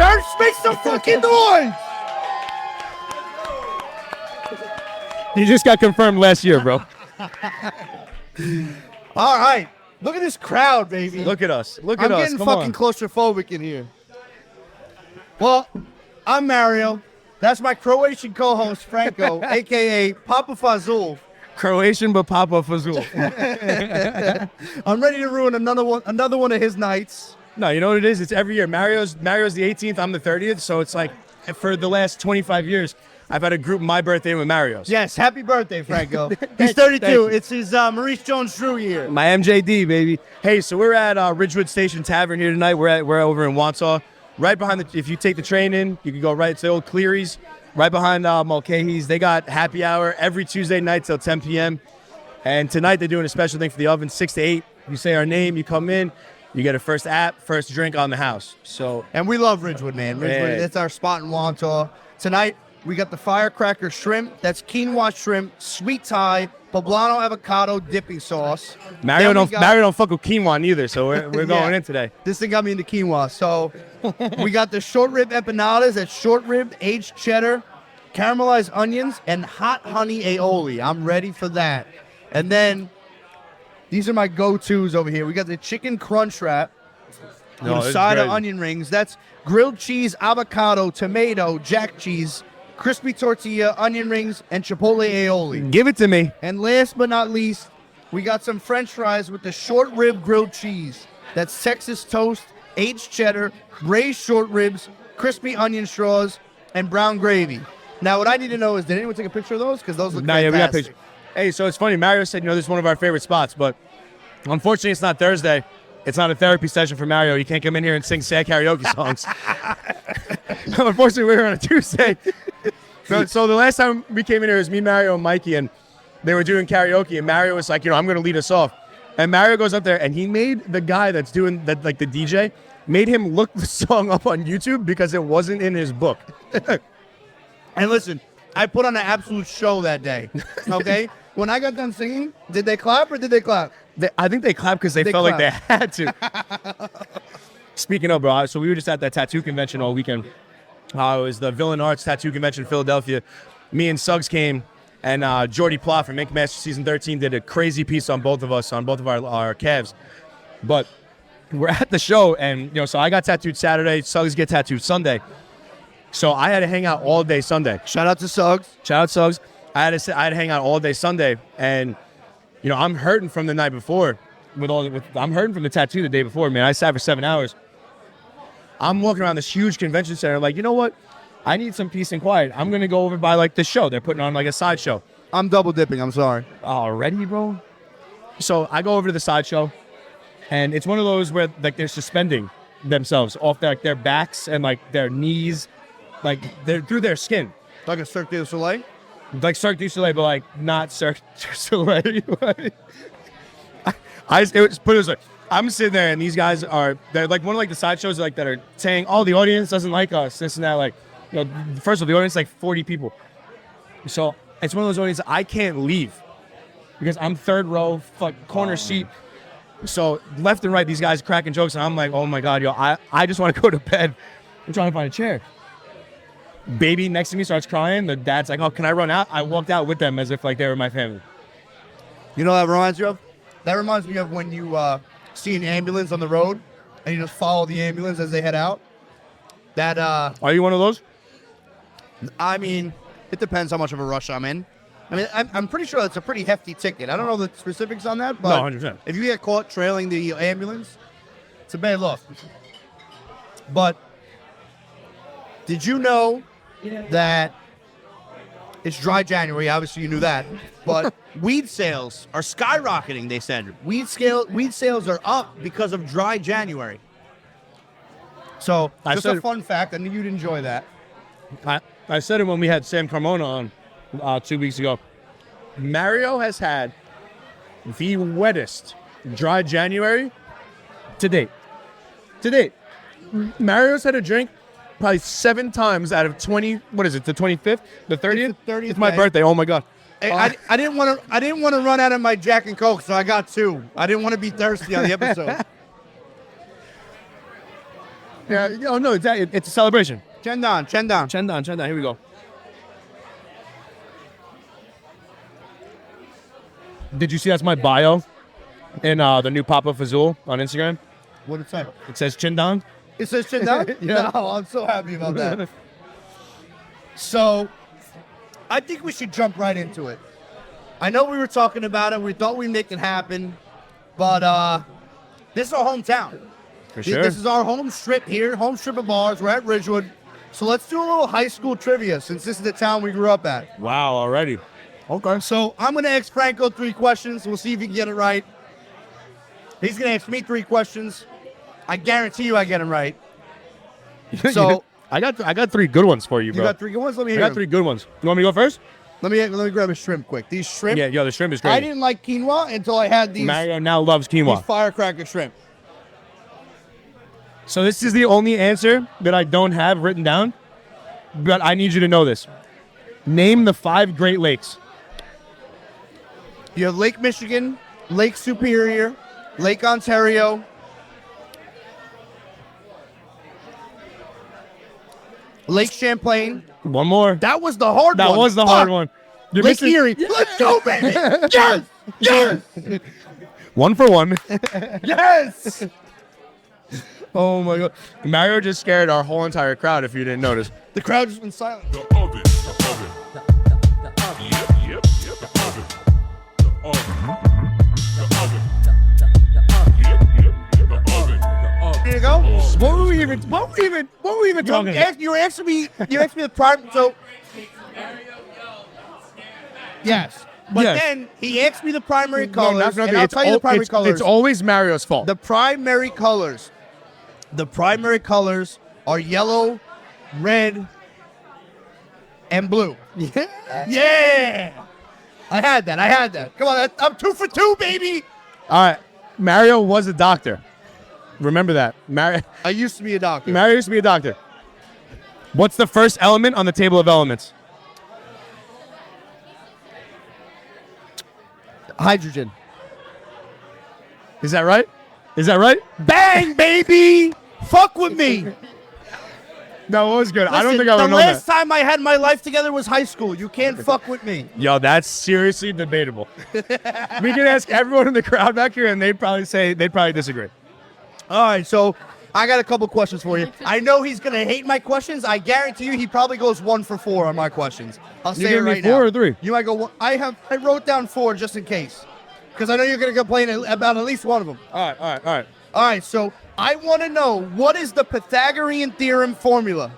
church? Make some fucking noise! You just got confirmed last year, bro. All right. Look at this crowd, baby. Look at us. Look at I'm us. getting Come fucking on. claustrophobic in here. Well, I'm Mario. That's my Croatian co-host, Franco, a.k.a. Papa Fazul. Croatian, but Papa Fazul. I'm ready to ruin another one of his nights. No, you know what it is? It's every year. Mario's the 18th. I'm the 30th. So it's like for the last 25 years, I've had to group my birthday with Mario's. Yes, happy birthday, Franco. He's 32. It's his Maurice Jones-Drew year. My MJD, baby. Hey, so we're at Ridgewood Station Tavern here tonight. We're over in Wansaw. Right behind if you take the train in, you can go right to the old Cleary's. Right behind Mulcahy's. They got happy hour every Tuesday night till 10 p.m. And tonight they're doing a special thing for the oven, 6 to 8. You say our name, you come in, you get a first drink on the house. And we love Ridgewood, man. Ridgewood, that's our spot in Wantaw. Tonight, we got the firecracker shrimp. That's quinoa shrimp, sweet Thai, poblano avocado dipping sauce. Mario don't fuck with quinoa neither, so we're going in today. This thing got me into quinoa. So we got the short rib empanadas. That's short rib, aged cheddar, caramelized onions, and hot honey aioli. I'm ready for that. And then these are my go-tos over here. We got the chicken crunch wrap with a side of onion rings. That's grilled cheese, avocado, tomato, jack cheese, crispy tortilla, onion rings, and chipotle aioli. Give it to me. And last but not least, we got some french fries with the short rib grilled cheese. That's Texas toast, aged cheddar, braised short ribs, crispy onion straws, and brown gravy. Now, what I need to know is, did anyone take a picture of those? Because those look fantastic. Yeah, we got pictures. Hey, so it's funny. Mario said, this is one of our favorite spots, but unfortunately, it's not Thursday. It's not a therapy session for Mario. You can't come in here and sing sad karaoke songs. Unfortunately, we're here on a Tuesday. So the last time we came in here, it was me, Mario, and Mikey, and they were doing karaoke, and Mario was like, I'm going to lead us off. And Mario goes up there, and he made the guy that's doing that, like the DJ, made him look the song up on YouTube because it wasn't in his book. And listen, I put on an absolute show that day, okay? When I got done singing, did they clap or did they clap? I think they clapped because they felt like they had to. Speaking of, bro, so we were just at that tattoo convention all weekend. It was the Villain Arts Tattoo Convention in Philadelphia. Me and Suggs came, and Jordy Plot from Ink Master Season 13 did a crazy piece on both of us, on both of our calves. But we're at the show, and so I got tattooed Saturday. Suggs get tattooed Sunday. So I had to hang out all day Sunday. Shout out to Suggs. Shout out Suggs. I had to hang out all day Sunday, and I'm hurting from the night before. I'm hurting from the tattoo the day before, man. I sat for 7 hours. I'm walking around this huge convention center, like, you know what? I need some peace and quiet. I'm gonna go over by like the show. They're putting on like a sideshow. I'm double dipping. I'm sorry. Already, bro. So I go over to the sideshow, and it's one of those where like they're suspending themselves off their backs and like their knees, like they're through their skin. Like a Cirque du Soleil? Like Cirque du Soleil, but like not Cirque du Soleil. It was put it this way. I'm sitting there, and these guys they're like one of like the sideshows like that are saying, "Oh, the audience doesn't like us," this and that. Like, first of all, the audience is like 40 people. So it's one of those audiences I can't leave because I'm third row, corner seat. So left and right, these guys cracking jokes, and I'm like, "Oh my god, I just want to go to bed. I'm trying to find a chair." Baby next to me starts crying. The dad's like, "Oh, can I run out?" I walked out with them as if like they were my family. You know what that reminds you of? That reminds me of when you see an ambulance on the road and you just follow the ambulance as they head out. That Are you one of those? I mean, it depends how much of a rush I'm in. I mean, I'm pretty sure that's a pretty hefty ticket. I don't know the specifics on that, but no, 100%. If you get caught trailing the ambulance, it's a bad look. But did you know that it's dry January? Obviously, you knew that. But weed sales are skyrocketing, they said. Weed sales are up because of dry January. So, just a fun fact. I knew you'd enjoy that. I said it when we had Sam Carmona on 2 weeks ago. Mario has had the wettest dry January to date. Mario's had a drink probably 7 times out of 20. What is it? The 25th, the 30th. It's the 30th. It's my birthday. Oh my god. Hey, I didn't want to run out of my Jack and Coke, so I got 2. I didn't want to be thirsty on the episode. Yeah. Oh no, it's a celebration. Chendan. Chendan. Here we go. Did you see that's my bio in the new pop-up Fazul on Instagram? What did it say? It says Chendan. It says Chendan? Yeah. No, I'm so happy about that. So, I think we should jump right into it. I know we were talking about it. We thought we'd make it happen. But this is our hometown. For sure. This is our home strip here, home strip of bars. We're at Ridgewood. So let's do a little high school trivia since this is the town we grew up at. Wow, already. Okay. So I'm going to ask Franco 3 questions. We'll see if he can get it right. He's going to ask me 3 questions. I guarantee you I get them right. So I got 3 good ones for you, bro. You got 3 good ones? Let me I hear got them. 3 good ones. You want me to go first? Let me grab a shrimp quick. These shrimp. Yeah, the shrimp is great. I didn't like quinoa until I had these. Mario now loves quinoa. These firecracker shrimp. So this is the only answer that I don't have written down, but I need you to know this. Name the 5 Great Lakes. You have Lake Michigan, Lake Superior, Lake Ontario, Lake Champlain. One more. That was the hard one. That was the hard one. You're Lake missing- Erie. Let's go, baby. Yes. Yes. 1 for 1. Yes. Oh my god. Mario just scared our whole entire crowd if you didn't notice. The crowd just went silent. The oven. Yep. The oven. The oven. The oven. Yep. The oven. Here you go. What were we even talking about? You asked me the prime. So yes, but Yes. then he asked me the primary No, colors, that's not and the- I'll tell you the primary colors. It's always Mario's fault. The primary colors. The primary colors are yellow, red, and blue. Yeah. I had that. Come on, I'm 2 for 2, baby. All right. Mario was a doctor. Remember that. Mario I used to be a doctor. used to be a doctor. What's the first element on the table of elements? Hydrogen. Is that right? Bang, baby. Fuck with me. No, it was good. I don't Listen, think I would the have known last that. time I had my life together was high school. You can't fuck with me. Yo, that's seriously debatable. We can ask everyone in the crowd back here, and they'd probably disagree. All right, so I got a couple questions for you. I know he's gonna hate my questions. I guarantee you, he probably goes 1 for 4 on my questions. I'll say it giving me right 4 now. or 3? You might go. I wrote down 4 just in case, because I know you're gonna complain about at least one of them. All right. All right, so I want to know, what is the Pythagorean theorem formula?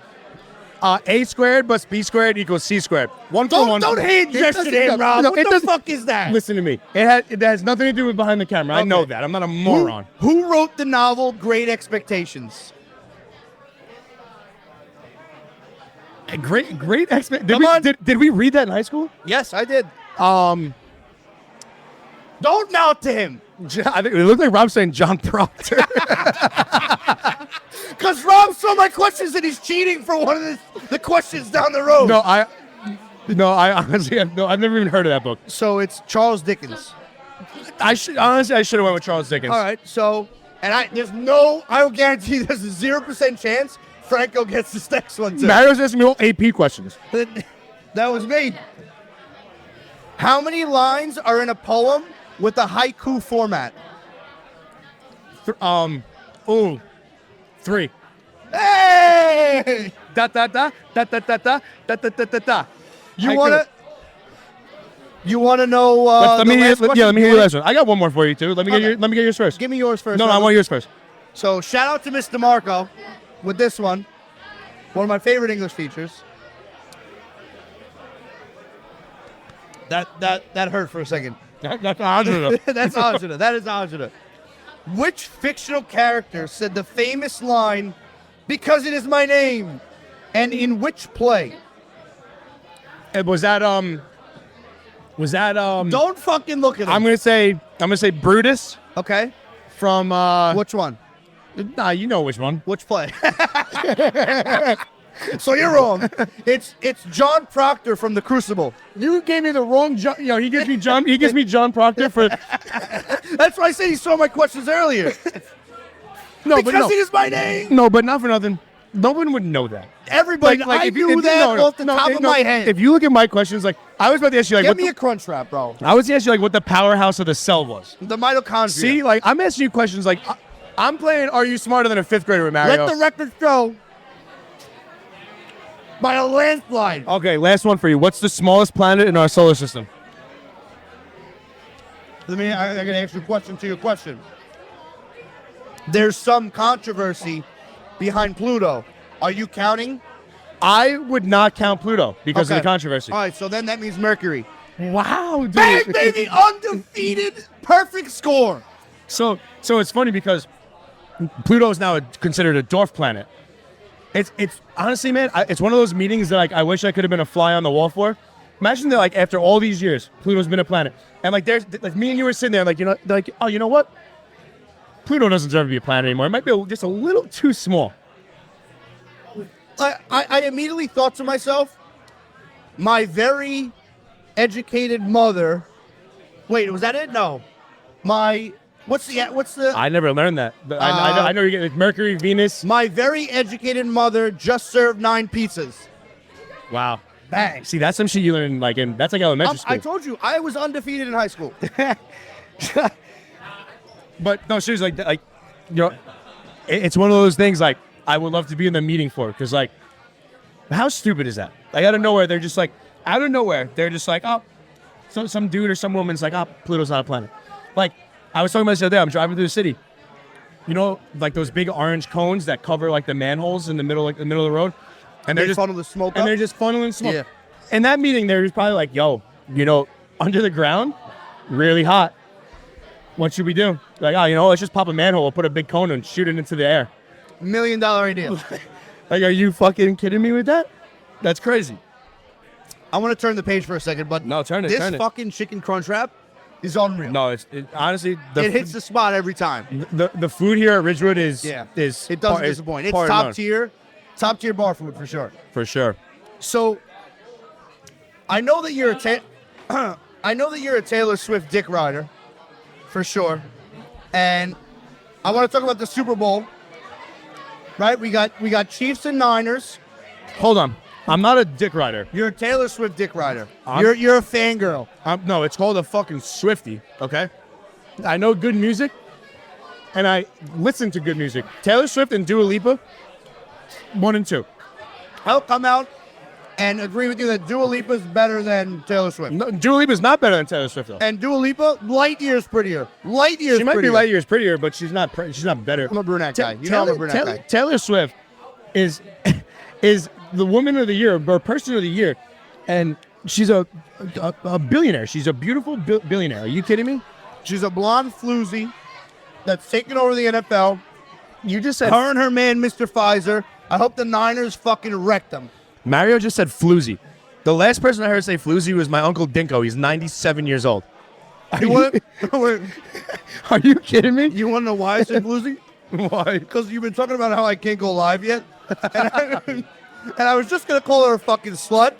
A squared plus B squared equals C squared. 1 for 1. Don't hand gesture to him, Rob. No, What it the doesn't- fuck is that? Listen to me. It has nothing to do with behind the camera. I know Okay. that. I'm not a moron. Who wrote the novel Great Expectations? Great expect. Come on. Did we read that in high school? Yes, I did. Um, Don't mouth to him. I think it looked like Rob saying John Proctor. Because Rob saw my questions and he's cheating for one of the questions down the road. No, I honestly I've never even heard of that book. So it's Charles Dickens. I should have went with Charles Dickens. All right, so, and I will guarantee there's a 0% chance Franco gets this next one too. Mario's asking me all AP questions. That was me. How many lines are in a poem with a haiku format? 3. Hey! Da da da da da da da da da da da da. You Haiku. wanna know? Let me the hear last question? let me hear your last one. I got one more for you too. Let me Okay. get yours first. Give me yours first. No, I Robert. want yours first. So shout out to Mr. Marco with this one. One of my favorite English teachers. That hurt for a second. That's Angela. That's Angela. That is Angela. Which fictional character said the famous line, "Because it is my name," and in which play? Was that Don't fucking look at him. I'm gonna say Brutus Okay. from Which one? Nah, you know which one. Which play? So you're wrong. It's John Proctor from The Crucible. You gave me the wrong John. You know, he gives me John Proctor for. That's why I said he saw my questions earlier. No, but because no. it is my name. No, but not for nothing. No one would know that. Everybody, I if knew that off the top of my head. If you look at my questions, like I was about to ask you, like, Get what me a crunch wrap, bro. I was asking you like what the powerhouse of the cell was. The mitochondria. See, like I'm asking you questions like I'm playing Are You Smarter Than a Fifth Grader with Mario? Let the record show by a landslide. Okay, last one for you. What's the smallest planet in our solar system? I gotta ask you a question to your question. There's some controversy behind Pluto. Are you counting? I would not count Pluto because of the controversy. All right, so then that means Mercury. Wow, dude. Bang, baby, undefeated, perfect score. So it's funny because Pluto is now considered a dwarf planet. It's honestly, man, it's one of those meetings that like I wish I could have been a fly on the wall for. Imagine that like after all these years, Pluto's been a planet, and like there's like me and you were sitting there like like oh you know what, Pluto doesn't deserve to be a planet anymore. It might be just a little too small. I immediately thought to myself, my very educated mother. Wait, was that it? No, what's the? I never learned that. But I know you're getting Mercury, Venus. My very educated mother just served 9 pizzas. Wow. Bang. See, that's some shit you learn like that's like elementary school. I told you I was undefeated in high school. But no, seriously, like you know, it's one of those things like I would love to be in the meeting for because like, how stupid is that? Like out of nowhere, they're just like oh, so some dude or some woman's like, oh, Pluto's not a planet. Like I was talking about this the other day. I'm driving through the city. You know, like those big orange cones that cover like the manholes in the middle, of the road, and they're just funnel the smoke and up? they're just funneling smoke. Yeah. In that meeting, they're just probably like, yo, you know, under the ground, really hot. What should we do? Like, oh, you know, let's just pop a manhole, we'll put a big cone and shoot it into the air. $1 million idea. Like, are you fucking kidding me with that? That's crazy. I want to turn the page for a second, but No, turn it, this turn it. fucking chicken crunch wrap is unreal. No, it's honestly It hits the spot every time. the food here at Ridgewood is Yeah, is it doesn't is disappoint. It's par top none. tier bar food for sure. For sure. So, I know that you're a Taylor Swift dick rider, for sure, and I want to talk about the Super Bowl. Right, we got Chiefs and Niners. Hold on, I'm not a dick rider. You're a Taylor Swift dick rider. I'm- You're a fangirl. No, it's called a fucking Swiftie. Okay, I know good music, and I listen to good music. Taylor Swift and Dua Lipa, 1 and 2. I'll come out and agree with you that Dua Lipa is better than Taylor Swift. No, Dua Lipa is not better than Taylor Swift though. And Dua Lipa, light years prettier. Light years She might be prettier. light years prettier, but she's not. She's not better. I'm a brunette guy. You know I'm a brunette guy. Taylor Swift is the woman of the year or person of the year, and she's a billionaire. She's a beautiful billionaire. Are you kidding me? She's a blonde floozy that's taking over the NFL. You just said Her and her man, Mr. Pfizer. I hope the Niners fucking wreck them. Mario just said floozy. The last person I heard say floozy was my uncle Dinko. He's 97 years old. You want Are you kidding me? to know why I said floozy? Why? Because you've been talking about how I can't go live yet. And I was just going to call her a fucking slut.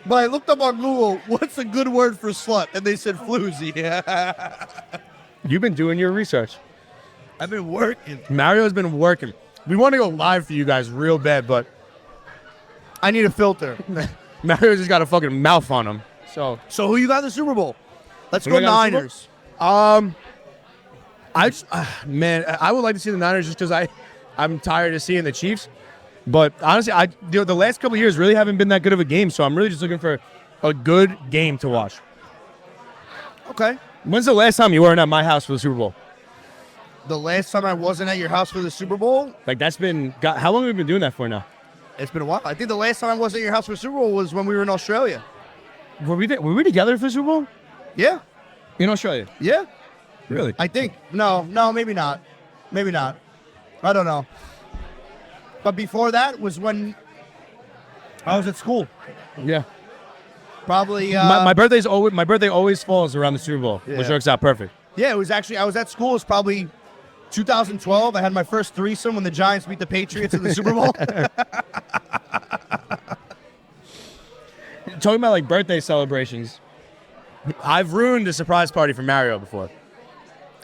But I looked up on Google, what's a good word for slut? And they said floozy. You've been doing your research. I've been working. Mario's been working. We want to go live for you guys real bad, but I need a filter. Mario just got a fucking mouth on him. So So who you got in the Super Bowl? Let's Who go do I got in the Niners. I just, man, I would like to see the Niners just because I'm tired of seeing the Chiefs. But honestly, the last couple of years really haven't been that good of a game, so I'm really just looking for a good game to watch. Okay. When's the last time you weren't at my house for the Super Bowl? The last time I wasn't at your house for the Super Bowl, Like that's been, God, how long have we been doing that for now? it's been a while. I think the last time I wasn't at your house for the Super Bowl was when we were in Australia. Were we together for the Super Bowl Yeah. in Australia? Yeah. Really? I think. No, maybe not. Maybe not. I don't know. But before that was when I was at school. Yeah. Probably. My birthday always falls around the Super Bowl, which Yeah. works out perfect. Yeah, it was actually, I was at school. It was probably 2012. I had my first threesome when the Giants beat the Patriots in the Super Bowl. Talking about like birthday celebrations, I've ruined a surprise party for Mario before.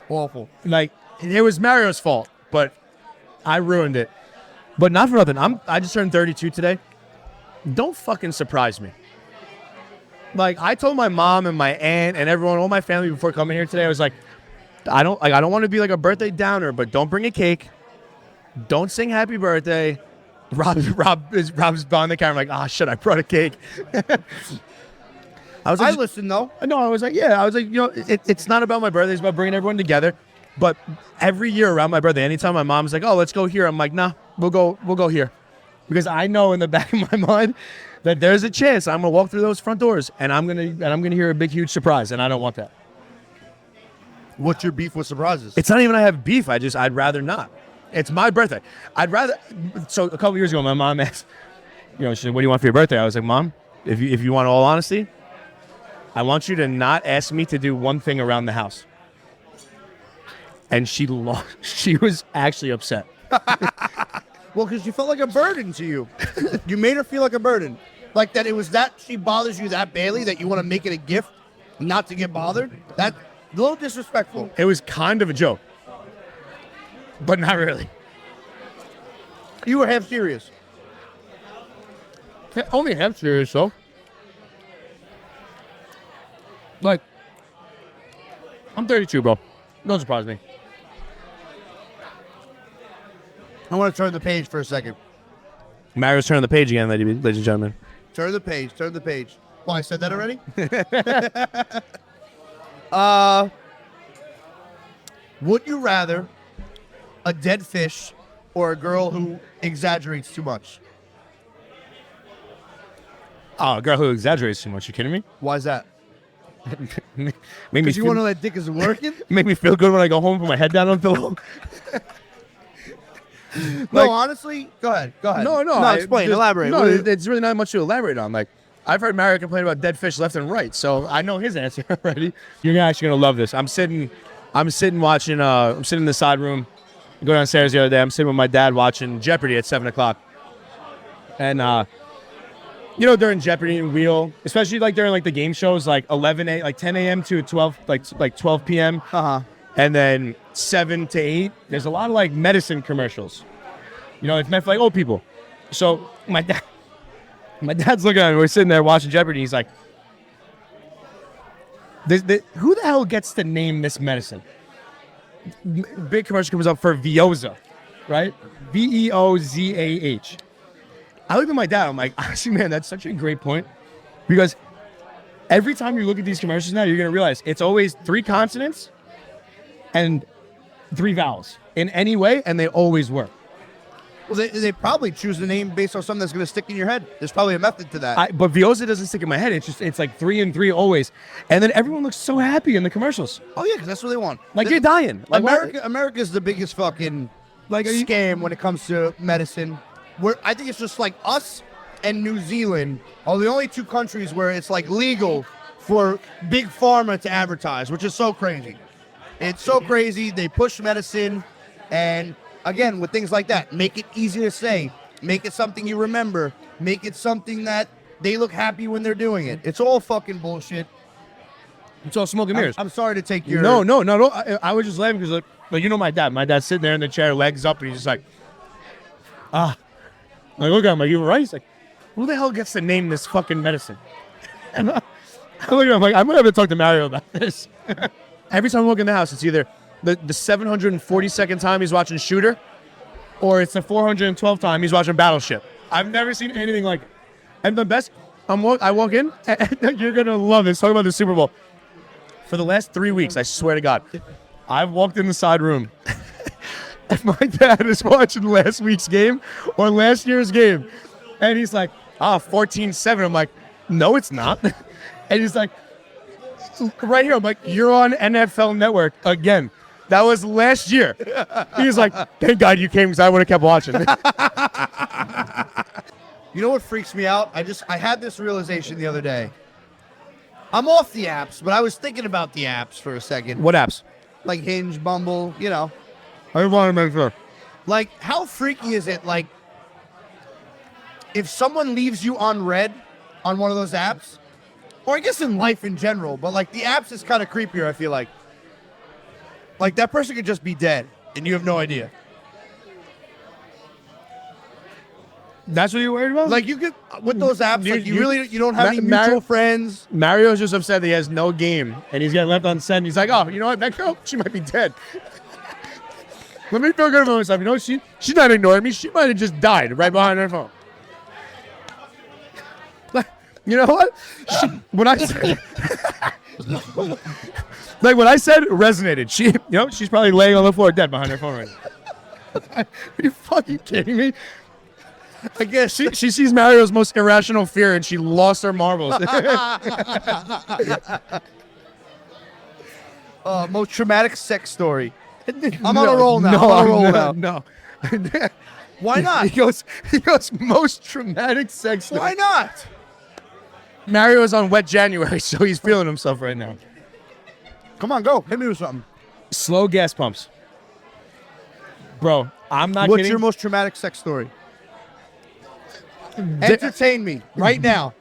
Awful. Like it was Mario's fault, but I ruined it. But not for nothing. I just turned 32 today. Don't fucking surprise me. Like, I told my mom and my aunt and everyone, all my family before coming here today, I was like, I don't want to be like a birthday downer, but don't bring a cake. Don't sing happy birthday. Rob's behind the camera like, ah, shit, I brought a cake. I was like, listened though. no, I was like, yeah. I was like, you know, it's not about my birthday. It's about bringing everyone together. But every year around my birthday, anytime my mom's like, oh, let's go here, I'm like, nah, we'll go here. Because I know in the back of my mind that there's a chance I'm gonna walk through those front doors and I'm gonna hear a big, huge surprise, and I don't want that. What's your beef with surprises? It's not even I have beef. I'd rather not. It's my birthday. So a couple years ago, my mom asked, you know, she said, what do you want for your birthday? I was like, Mom, if you want all honesty, I want you to not ask me to do one thing around the house. And she was actually upset. Well, because you felt like a burden to you. You made her feel like a burden. Like that it was that she bothers you that badly that you want to make it a gift not to get bothered. That's a little disrespectful. It was kind of a joke. But not really. You were half serious. Only half serious, though. Like, I'm 32, bro. Don't surprise me. I want to turn the page for a second. Mario's turning the page again, ladies and gentlemen. Turn the page. Turn the page. Oh, I said that already? Would you rather a dead fish or a girl who exaggerates too much? Oh, a girl who exaggerates too much. You kidding me? Why is that? Make me Because you feel, want to know that dick is working? make me feel good when I go home, put my head down on the pillow. No, honestly, go ahead. No, Explain, elaborate. No, it's really not much to elaborate on. Like, I've heard Mario complain about dead fish left and right, so I know his answer already. You're actually gonna love this. I'm sitting watching. I'm sitting in the side room. I go downstairs the other day. I'm sitting with my dad watching Jeopardy at 7:00, and you know, during Jeopardy and Wheel, especially like during like the game shows, like 10 a.m. to 12, like 12 p.m. And then 7 to 8. There's a lot of like medicine commercials. You know, it's meant for like old people. So my dad's looking at me. We're sitting there watching Jeopardy. He's like, who the hell gets to name this medicine? Big commercial comes up for Veozah, right? Veozah. I look at my dad. I'm like, honestly, man, that's such a great point. Because every time you look at these commercials now, you're going to realize it's always 3 consonants and 3 vowels in any way, and they always work. Well, they probably choose the name based on something that's going to stick in your head. There's probably a method to that. But Veozah doesn't stick in my head. It's like 3 and 3 always. And then everyone looks so happy in the commercials. Oh, yeah, because that's what they want. Like, you're dying. Like, America's the biggest fucking scam when it comes to medicine. I think it's just like us and New Zealand are the only 2 countries where it's like legal for big pharma to advertise, which is so crazy. It's so crazy. They push medicine, and again, with things like that, make it easy to say, make it something you remember, make it something that they look happy when they're doing it. It's all fucking bullshit. It's all smoke and mirrors. I'm sorry to take your... No. I was just laughing because, like, you know my dad. My dad's sitting there in the chair, legs up, and he's just like, Like, look at him, like, you were right? He's like, who the hell gets to name this fucking medicine? And I look at him, like, I'm going to have to talk to Mario about this. Every time I walk in the house, it's either the 742nd time he's watching Shooter, or it's the 412th time he's watching Battleship. I've never seen anything like it. And the best, I walk in, and you're going to love this. Talk about the Super Bowl. For the last 3 weeks, I swear to God, I've walked in the side room, and my dad is watching last week's game or last year's game. And he's like, 14-7. I'm like, no, it's not. And he's like, right here. I'm like, you're on NFL Network again. That was last year. He's like, thank God you came because I would have kept watching. You know what freaks me out? I had this realization the other day. I'm off the apps, but I was thinking about the apps for a second. What apps? Like Hinge, Bumble, you know. I want to make sure. Like, how freaky is it, like, if someone leaves you on red on one of those apps, or I guess in life in general, but, like, the apps is kind of creepier, I feel like. Like, that person could just be dead, and you have no idea. That's what you're worried about? Like you could with those apps, like you don't have any Mar- mutual friends. Mario's just upset that he has no game and he's getting left on set. And he's like, oh, you know what? That girl, she might be dead. Let me feel good about myself. You know, she's not ignoring me. She might have just died right behind her phone. You know what? When I said, like what I said resonated. She's probably laying on the floor dead behind her phone right now. Are you fucking kidding me? I guess she sees Mario's most irrational fear and she lost her marbles. Most traumatic sex story. I'm on a roll now. I'm on a roll now. No. Why not? He goes most traumatic sex story. Why not? Mario's on wet January, so he's feeling himself right now. Come on, go. Hit me with something. Slow gas pumps. Bro, I'm not What's kidding. your most traumatic sex story? Entertain me right now.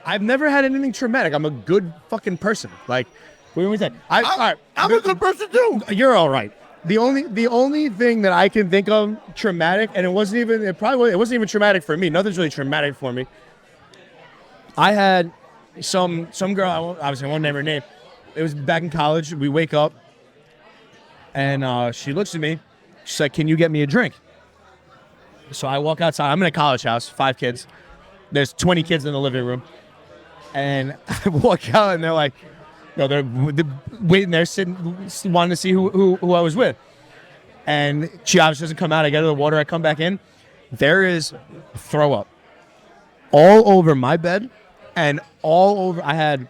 I've never had anything traumatic. I'm a good fucking person. Like, what do you say? All right. I'm a good person too. You're all right. The only thing that I can think of traumatic, and it wasn't even traumatic for me. Nothing's really traumatic for me. I had some girl. Obviously, I won't name her name. It was back in college. We wake up, and she looks at me. She's like, "Can you get me a drink?" So I walk outside. I'm in a college house, 5 kids. There's 20 kids in the living room, and I walk out, and they're like, they're waiting there, sitting, wanting to see who I was with. And she obviously doesn't come out. I get her the water. I come back in. There is throw up all over my bed, and all over. I had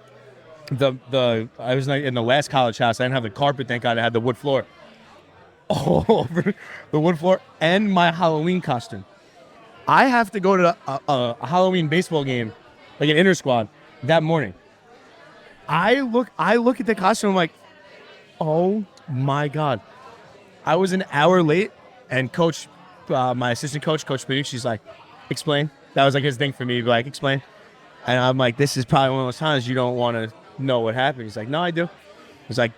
I was in the last college house. I didn't have the carpet. Thank God. I had the wood floor. All over the wood floor and my Halloween costume. I have to go to a Halloween baseball game, like an inter squad, that morning. I look at the costume. I'm like, oh my God. I was an hour late, and coach, my assistant coach, Coach Padu, she's like, explain. That was like his thing for me, like, explain. And I'm like, this is probably one of those times you don't want to know what happened. He's like, no, I do. He's like,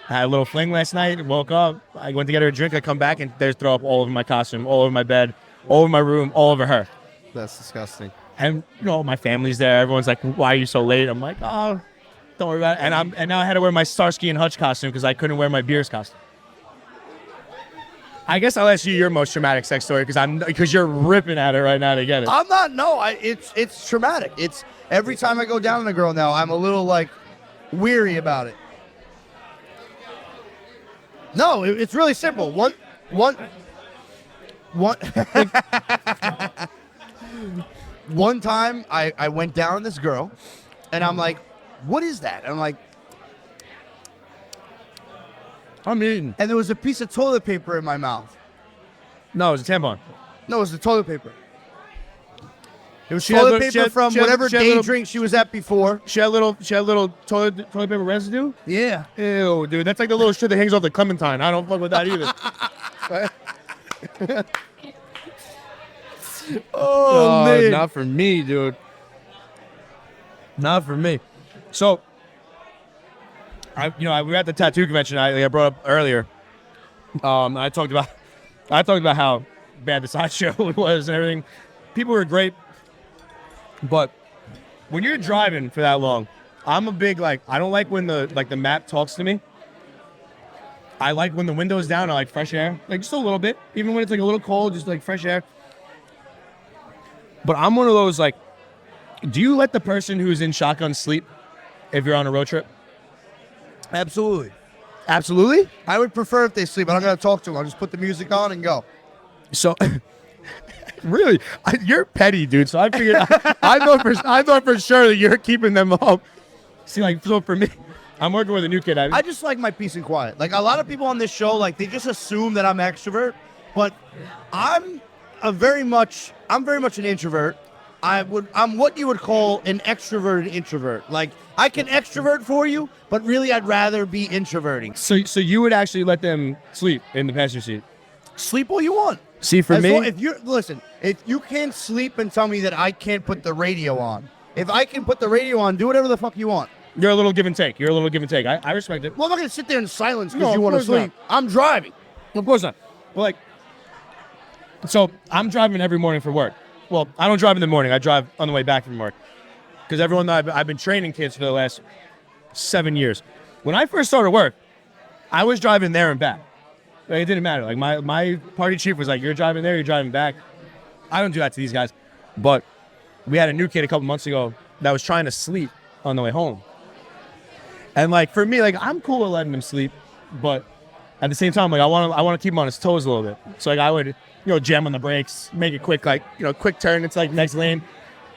I had a little fling last night, woke up, I went to get her a drink, I come back, and there's throw up all over my costume, all over my bed, all over my room, all over her. That's disgusting. And, my family's there. Everyone's like, why are you so late? I'm like, oh, don't worry about it. And now I had to wear my Starsky and Hutch costume because I couldn't wear my Beers costume. I guess I'll ask you your most traumatic sex story because you're ripping at it right now to get it. I'm not. No, it's traumatic. It's every time I go down on a girl now, I'm a little like weary about it. No, it's really simple. One time I went down on this girl, and I'm like, what is that? And I'm like, I'm eating. and there was a piece of toilet paper in my mouth. No, it was a tampon. No, it was the toilet paper. It was She had toilet little- paper she had- from she had- whatever she had day little- drink she was at before. She had little toilet paper residue? Yeah. Ew, dude, that's like the little shit that hangs off the Clementine. I don't fuck with that either. Oh, man. Not for me, dude. Not for me. So, we were at the tattoo convention. I brought up earlier. I talked about how bad the sideshow was and everything. People were great, but when you're driving for that long, I'm a big I don't like when the map talks to me. I like when the window's down. I like fresh air, like just a little bit, even when it's like a little cold, just like fresh air. But I'm one of those do you let the person who's in shotgun sleep if you're on a road trip? Absolutely. Absolutely. I would prefer if they sleep. I don't got to talk to them. I'll just put the music on and go. So, really, you're petty, dude. So I figured I thought for sure that you're keeping them up. See, so for me, I'm working with a new kid. I just like my peace and quiet. Like a lot of people on this show, they just assume that I'm extrovert, but I'm very much an introvert. I'm what you would call an extroverted introvert. Like I can extrovert for you, but really I'd rather be introverting. So you would actually let them sleep in the passenger seat? Sleep all you want. See, for me, if you can't sleep and tell me that I can't put the radio on. If I can put the radio on, do whatever the fuck you want. you're a little give and take. I respect it. Well, I'm not gonna sit there in silence No, because you of want to course sleep. not. I'm driving. Of course not. Well, So I'm driving every morning for work. Well, I don't drive in the morning. I drive on the way back from work. Because everyone that I've been training kids for the last 7 years. When I first started work, I was driving there and back. Like, it didn't matter. Like my party chief was like, you're driving there, you're driving back. I don't do that to these guys. But we had a new kid a couple months ago that was trying to sleep on the way home. And like for me, like I'm cool with letting him sleep, but at the same time, like I want to keep him on his toes a little bit. So like I would, jam on the brakes, make it quick, like quick turn. It's like next lane.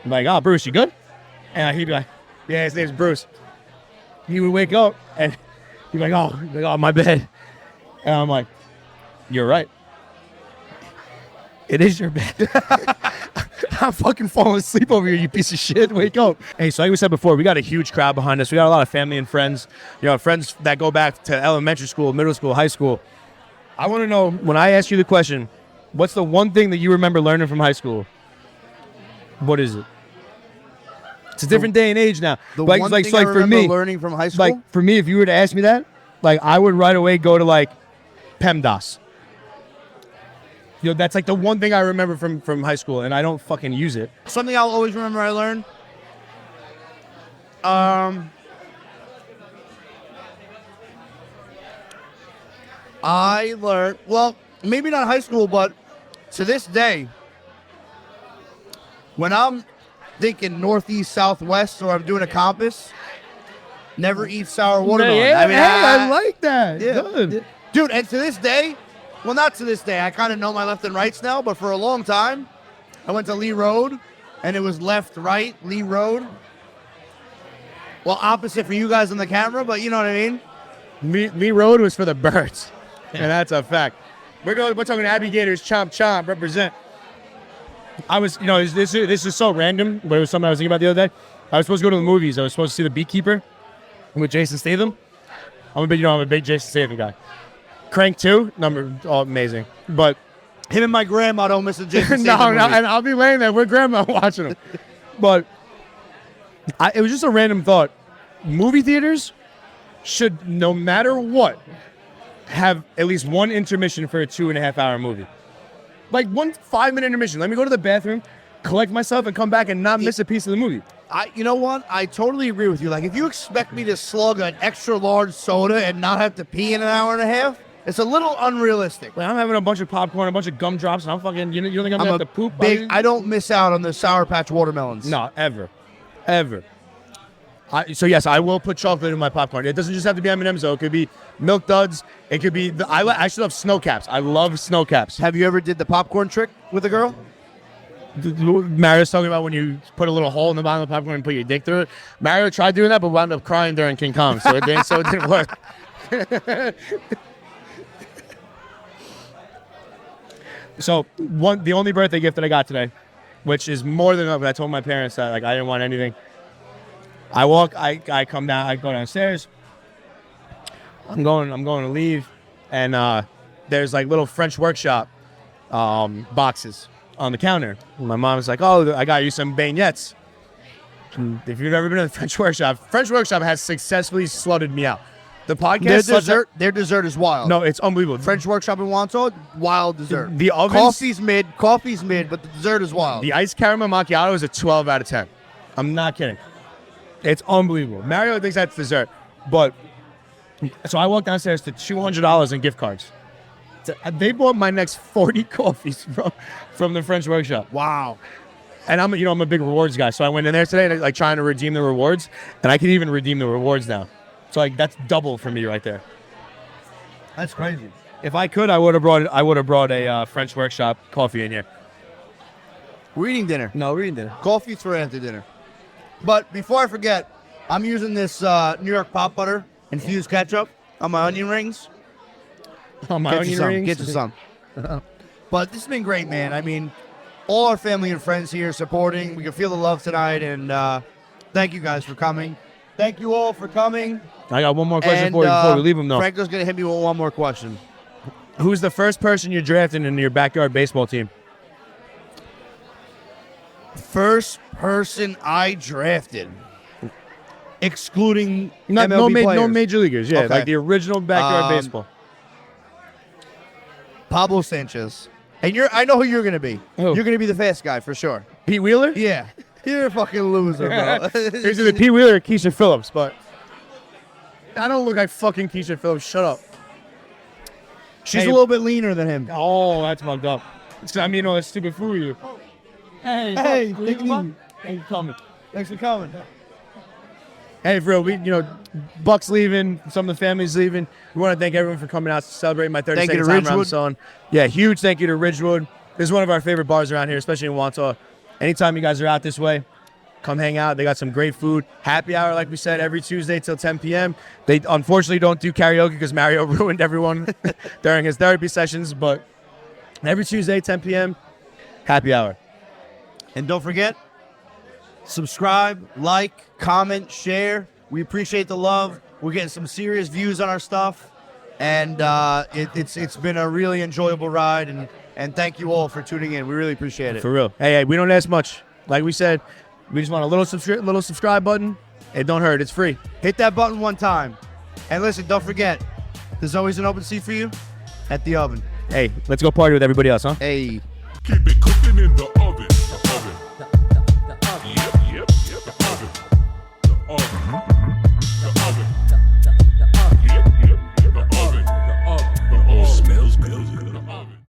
I'm like, oh, Bruce, you good? And he'd be like, yeah, his name's Bruce. He would wake up and he'd be like, oh, my bed. And I'm like, you're right. It is your bed. I'm fucking falling asleep over here, you piece of shit. Wake up. Hey, so like we said before, we got a huge crowd behind us. We got a lot of family and friends, friends that go back to elementary school, middle school, high school. I want to know, when I ask you the question, what's the one thing that you remember learning from high school? What is it? It's a different day and age now. The one thing I remember learning from high school? Like, for me, if you were to ask me that, like, I would right away go to, like, PEMDAS. That's, like, the one thing I remember from high school, and I don't fucking use it. Something I'll always remember I learned? I learned, well, maybe not high school, but to this day, when I'm thinking northeast, southwest, or I'm doing a compass, never eat sour watermelon. Yeah, I like that. Yeah, Good. Dude, and to this day, well, not to this day, I kind of know my left and rights now, but for a long time, I went to Lee Road, and it was left, right, Lee Road. Well, opposite for you guys on the camera, but you know what I mean? Lee Road was for the birds, and that's a fact. We're talking Abbey Gators, chomp, chomp, represent. I was, this is so random, but it was something I was thinking about the other day. I was supposed to go to the movies. I was supposed to see The Beekeeper with Jason Statham. I'm a big Jason Statham guy. Crank 2, amazing. But him and my grandma don't miss a Jason no, Statham movie. And I'll be laying there with grandma watching them. But it was just a random thought. Movie theaters should, no matter what, have at least one intermission for a 2.5-hour movie. Like 1 5-minute intermission. Let me go to the bathroom, collect myself, and come back and not miss a piece of the movie. You know what? I totally agree with you. Like, if you expect me to slug an extra large soda and not have to pee in an hour and a half, it's a little unrealistic. Like, I'm having a bunch of popcorn, a bunch of gumdrops, and I'm fucking, you don't think I'm gonna have to poop? I don't miss out on the Sour Patch watermelons. No, ever. So yes, I will put chocolate in my popcorn. It doesn't just have to be M&M's though. It could be Milk Duds. It could be, I still love Snow Caps. I love Snow Caps. Have you ever did the popcorn trick with a girl? Mario's talking about when you put a little hole in the bottom of the popcorn and put your dick through it. Mario tried doing that, but wound up crying during King Kong, so it didn't work. So the only birthday gift that I got today, which is more than enough. I told my parents that I didn't want anything. I come down, I go downstairs. I'm going to leave, and there's like little French workshop boxes on the counter. And my mom's like, "Oh, I got you some beignets." And if you've ever been to the French workshop has successfully slutted me out. The podcast, their dessert is wild. No, it's unbelievable. French workshop in Wanto, wild dessert. The ovens, coffee's mid, but the dessert is wild. The iced caramel macchiato is a 12 out of 10. I'm not kidding. It's unbelievable. Mario thinks that's dessert, but so I walked downstairs to $200 in gift cards. They bought my next 40 coffees from the French workshop. Wow. And I'm a big rewards guy, so I went in there today like trying to redeem the rewards, and I can even redeem the rewards now. So like that's double for me right there. That's crazy. If I could, I would have brought a French workshop coffee in here. We're eating dinner. No, we're eating dinner. Coffee's for after dinner. But before I forget, I'm using this New York pop butter infused ketchup on my onion rings. On my onion rings? Get you some. But this has been great, man. I mean, all our family and friends here supporting. We can feel the love tonight, and thank you guys for coming. Thank you all for coming. I got one more question for you before we leave them, though. Franco's going to hit me with one more question. Who's the first person you drafted into your backyard baseball team? First person I drafted, excluding no major leaguers. Yeah, Okay. like the original backyard baseball. Pablo Sanchez. And I know who you're gonna be. Who? You're gonna be the fast guy for sure. Pete Wheeler? Yeah. You're a fucking loser, bro. Here's either Pete Wheeler or Keisha Phillips, but I don't look like fucking Keisha Phillips. Shut up. She's Hey. a little bit leaner than him. Oh, that's fucked up. I mean, that's stupid for you. Hey, Hey, fuck, take it Lipa. easy. Thanks for coming. Thanks for coming. Hey, for real, Buck's leaving, some of the family's leaving. We want to thank everyone for coming out to celebrate my 32nd Thank you to time around Ridgewood. the sun. Yeah, huge thank you to Ridgewood. This is one of our favorite bars around here, especially in Wantagh. Anytime you guys are out this way, come hang out. They got some great food. Happy hour, like we said, every Tuesday till 10 p.m. They unfortunately don't do karaoke because Mario ruined everyone during his therapy sessions, but every Tuesday, 10 p.m., happy hour. And don't forget, subscribe, like, comment, share. We appreciate the love. We're getting some serious views on our stuff. And it's been a really enjoyable ride. And thank you all for tuning in. We really appreciate it. For real. Hey, we don't ask much. Like we said, we just want a little subscribe button. It don't hurt. It's free. Hit that button one time. And listen, don't forget, there's always an open seat for you at the oven. Hey, let's go party with everybody else, huh? Hey. Keep it cooking in the oven.